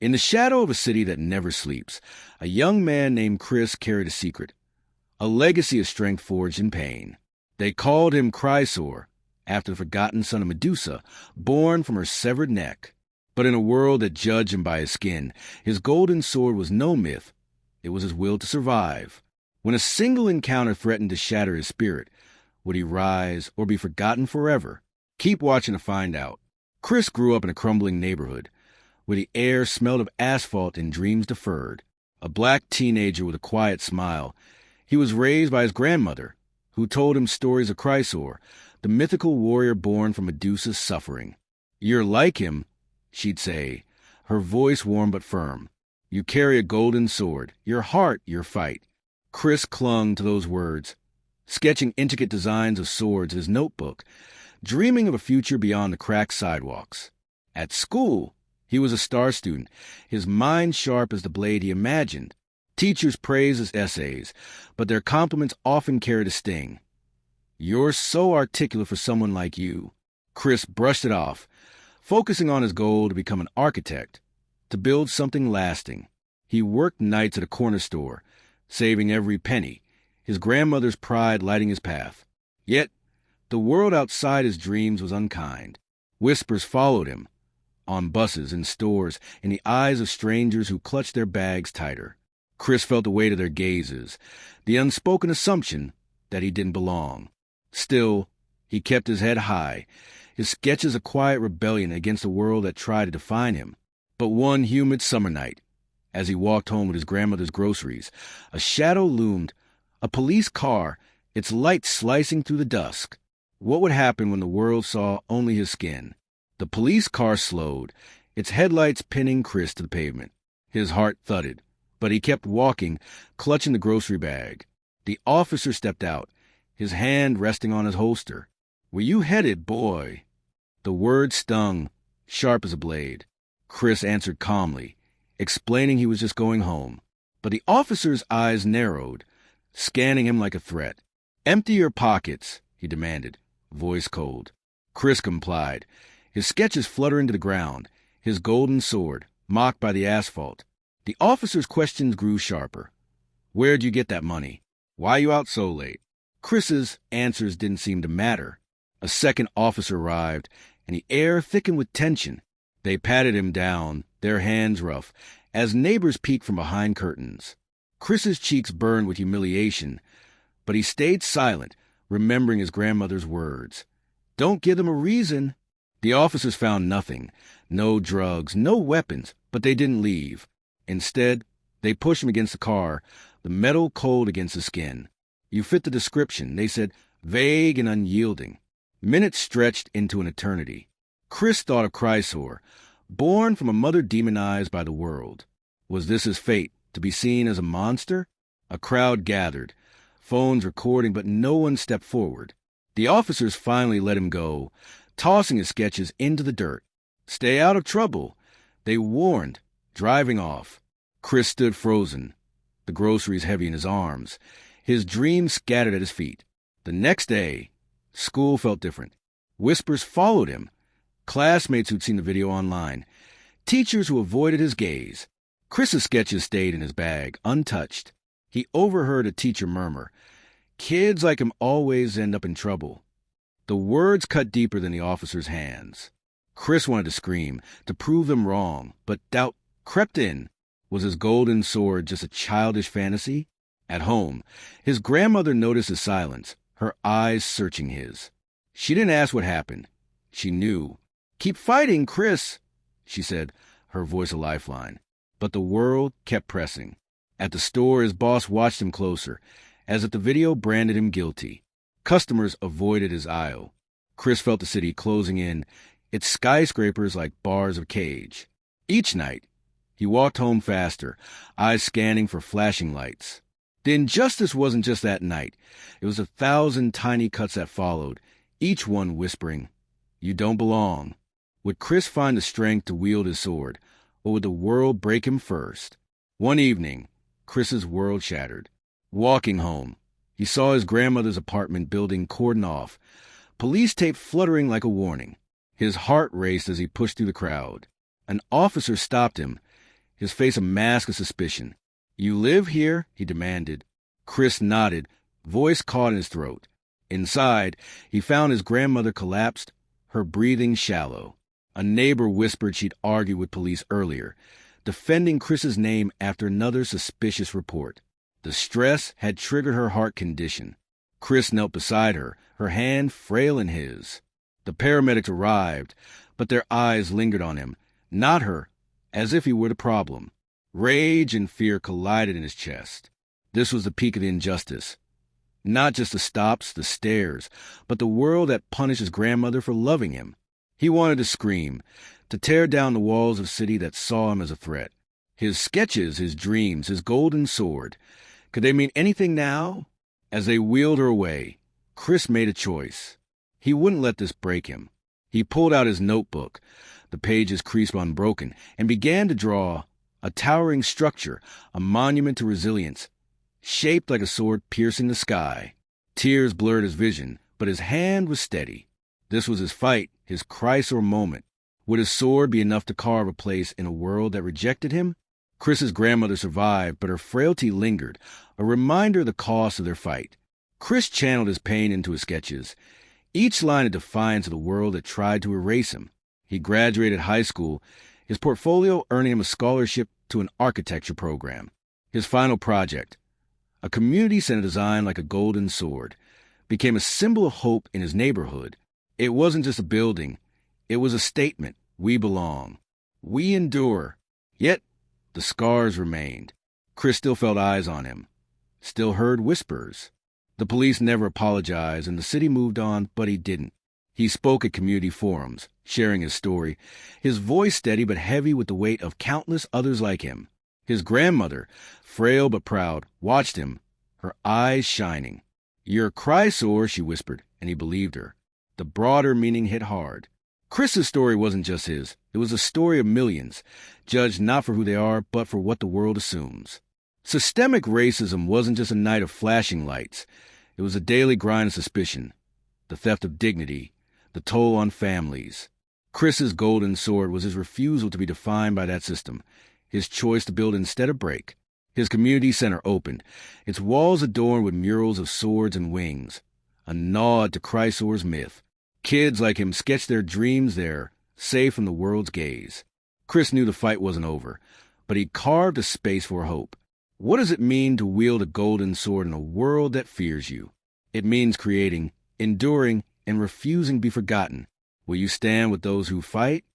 In the shadow of a city that never sleeps, a young man named Chris carried a secret, a legacy of strength forged in pain. They called him Chrysaor, after the forgotten son of Medusa, born from her severed neck. But in a world that judged him by his skin, his golden sword was no myth. It was his will to survive. When a single encounter threatened to shatter his spirit, would he rise or be forgotten forever? Keep watching to find out. Chris grew up in a crumbling neighborhood, where the air smelled of asphalt and dreams deferred. A black teenager with a quiet smile, he was raised by his grandmother, who told him stories of Chrysaor, the mythical warrior born from Medusa's suffering. "You're like him," she'd say, her voice warm but firm. "You carry a golden sword. Your heart, your fight." Chris clung to those words, sketching intricate designs of swords in his notebook, dreaming of a future beyond the cracked sidewalks. At school, he was a star student, his mind sharp as the blade he imagined. Teachers praised his essays, but their compliments often carried a sting. "You're so articulate for someone like you." Chris brushed it off, focusing on his goal to become an architect, to build something lasting. He worked nights at a corner store, saving every penny, his grandmother's pride lighting his path. Yet, the world outside his dreams was unkind. Whispers followed him, on buses, in stores, in the eyes of strangers who clutched their bags tighter. Chris felt the weight of their gazes, the unspoken assumption that he didn't belong. Still, he kept his head high, his sketches a quiet rebellion against the world that tried to define him. But one humid summer night, as he walked home with his grandmother's groceries, a shadow loomed, a police car, its light slicing through the dusk. What would happen when the world saw only his skin? The police car slowed, its headlights pinning Chris to the pavement. His heart thudded, but he kept walking, clutching the grocery bag. The officer stepped out, his hand resting on his holster. "Where you headed, boy?" The word stung, sharp as a blade. Chris answered calmly, explaining he was just going home. But the officer's eyes narrowed, scanning him like a threat. "Empty your pockets," he demanded, voice cold. Chris complied, his sketches fluttering to the ground, his golden sword, mocked by the asphalt. The officer's questions grew sharper. "Where'd you get that money? Why you out so late?" Chris's answers didn't seem to matter. A second officer arrived, and the air thickened with tension. They patted him down, their hands rough, as neighbors peeked from behind curtains. Chris's cheeks burned with humiliation, but he stayed silent, remembering his grandmother's words. "Don't give them a reason." The officers found nothing, no drugs, no weapons, but they didn't leave. Instead, they pushed him against the car, the metal cold against the skin. "You fit the description," they said, vague and unyielding. Minutes stretched into an eternity. Chris thought of Chrysaor, born from a mother demonized by the world. Was this his fate, to be seen as a monster? A crowd gathered, phones recording, but no one stepped forward. The officers finally let him go, tossing his sketches into the dirt. "Stay out of trouble," they warned, driving off. Chris stood frozen, the groceries heavy in his arms, his dreams scattered at his feet. The next day, school felt different. Whispers followed him, classmates who'd seen the video online, teachers who avoided his gaze. Chris's sketches stayed in his bag, untouched. He overheard a teacher murmur, "Kids like him always end up in trouble." The words cut deeper than the officer's hands. Chris wanted to scream, to prove them wrong, but doubt crept in. Was his golden sword just a childish fantasy? At home, his grandmother noticed his silence, her eyes searching his. She didn't ask what happened. She knew. "Keep fighting, Chris," she said, her voice a lifeline. But the world kept pressing. At the store, his boss watched him closer, as if the video branded him guilty. Customers avoided his aisle. Chris felt the city closing in, its skyscrapers like bars of cage. Each night, he walked home faster, eyes scanning for flashing lights. The injustice wasn't just that night. It was 1,000 tiny cuts that followed, each one whispering, "You don't belong." Would Chris find the strength to wield his sword, or would the world break him first? One evening, Chris's world shattered. Walking home, he saw his grandmother's apartment building cordoned off, police tape fluttering like a warning. His heart raced as he pushed through the crowd. An officer stopped him, his face a mask of suspicion. "You live here?" he demanded. Chris nodded, voice caught in his throat. Inside, he found his grandmother collapsed, her breathing shallow. A neighbor whispered she'd argued with police earlier, defending Chris's name after another suspicious report. The stress had triggered her heart condition. Chris knelt beside her, her hand frail in his. The paramedics arrived, but their eyes lingered on him, not her, as if he were the problem. Rage and fear collided in his chest. This was the peak of the injustice. Not just the stops, the stares, but the world that punished his grandmother for loving him. He wanted to scream, to tear down the walls of a city that saw him as a threat. His sketches, his dreams, his golden sword. Could they mean anything now? As they wheeled her away, Chris made a choice. He wouldn't let this break him. He pulled out his notebook, the pages creased but unbroken, and began to draw a towering structure, a monument to resilience, shaped like a sword piercing the sky. Tears blurred his vision, but his hand was steady. This was his fight, his Chrysaor moment. Would his sword be enough to carve a place in a world that rejected him? Chris's grandmother survived, but her frailty lingered, a reminder of the cost of their fight. Chris channeled his pain into his sketches, each line a defiance of the world that tried to erase him. He graduated high school, his portfolio earning him a scholarship to an architecture program. His final project, a community center designed like a golden sword, became a symbol of hope in his neighborhood. It wasn't just a building. It was a statement. We belong. We endure. Yet, the scars remained. Chris still felt eyes on him, still heard whispers. The police never apologized, and the city moved on, but he didn't. He spoke at community forums, sharing his story, his voice steady but heavy with the weight of countless others like him. His grandmother, frail but proud, watched him, her eyes shining. "You're Chrysaor," she whispered, and he believed her. The broader meaning hit hard. Chris's story wasn't just his. It was a story of millions, judged not for who they are, but for what the world assumes. Systemic racism wasn't just a night of flashing lights. It was a daily grind of suspicion, the theft of dignity, the toll on families. Chris's golden sword was his refusal to be defined by that system, his choice to build instead of break. His community center opened, its walls adorned with murals of swords and wings, a nod to Chrysaor's myth. Kids like him sketched their dreams there, safe from the world's gaze. Chris knew the fight wasn't over, but he carved a space for hope. What does it mean to wield a golden sword in a world that fears you? It means creating, enduring, and refusing to be forgotten. Will you stand with those who fight,